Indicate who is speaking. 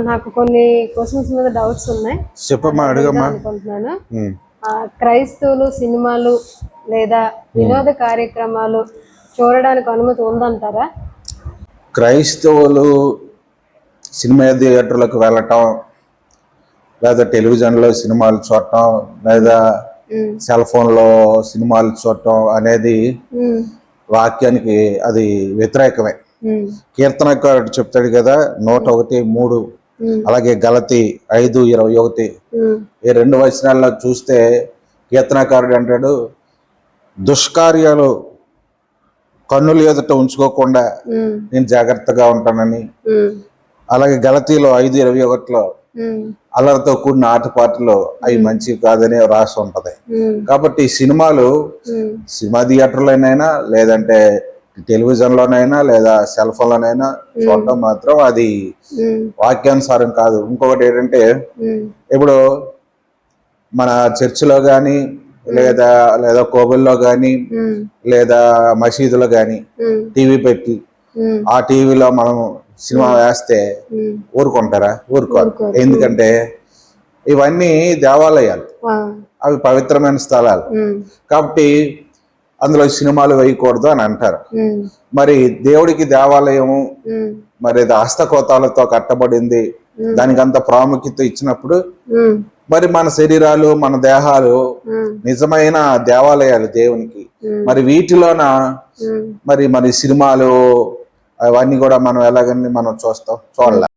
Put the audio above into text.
Speaker 1: నాకు కొన్ని క్వశ్చన్స్ మీద డౌట్స్ ఉన్నాయి.
Speaker 2: చెప్పమ్మా, అడుగమ్మా.
Speaker 1: అనుకుంటున్నాను. క్రైస్తవులు సినిమాలు లేదా వినోద కార్యక్రమాలు చూడడానికి అనుమతి ఉందంటారా?
Speaker 2: క్రైస్తవులు సినిమా థియేటర్లకు వెళ్ళటం, లేదా టెలివిజన్లో సినిమాలు చూడటం, లేదా సెల్ ఫోన్లో సినిమాలు చూడటం అనేది వాక్యానికి అది వ్యతిరేకమే. కీర్తనకారుడు చెప్తాడు కదా, 101:3, అలాగే గలతీ 5:21, ఈ 2 వచనాల్లో చూస్తే కీర్తనకారుడు అంటాడు, దుష్కార్యాలు కన్నుల ఎదుట ఉంచుకోకుండా నేను జాగ్రత్తగా ఉంటానని. అలాగే గలతీలో 5:21లో అల్లరితో కూడిన ఆటపాటలు అవి మంచివి కాదని రాసి ఉంటది. కాబట్టి సినిమాలు సినిమా థియేటర్లోనైనా, లేదంటే టెలివిజన్లోనైనా, లేదా సెల్ ఫోన్లోనైనా చూడటం మాత్రం అది వాక్యానుసారం కాదు. ఇంకొకటి ఏంటంటే, ఇప్పుడు మన చర్చిలో కానీ, లేదా కోబుల్లో కానీ, లేదా మసీదులో కానీ టీవీ పెట్టి ఆ టీవీలో మనం సినిమా వేస్తే ఊరుకుంటారా? ఊరుకోరు. ఎందుకంటే ఇవన్నీ దేవాలయాలు, అవి పవిత్రమైన స్థలాలు. కాబట్టి అందులో సినిమాలు వేయకూడదు అని అంటారు. మరి దేవుడికి దేవాలయము మరి హస్తకోతాలతో కట్టబడింది, దానికి అంత ప్రాముఖ్యత ఇచ్చినప్పుడు మరి మన శరీరాలు, మన దేహాలు నిజమైన దేవాలయాలు దేవునికి. మరి వీటిలోన మరి సినిమాలు అవన్నీ కూడా మనం ఎలాగని మనం చూడలే.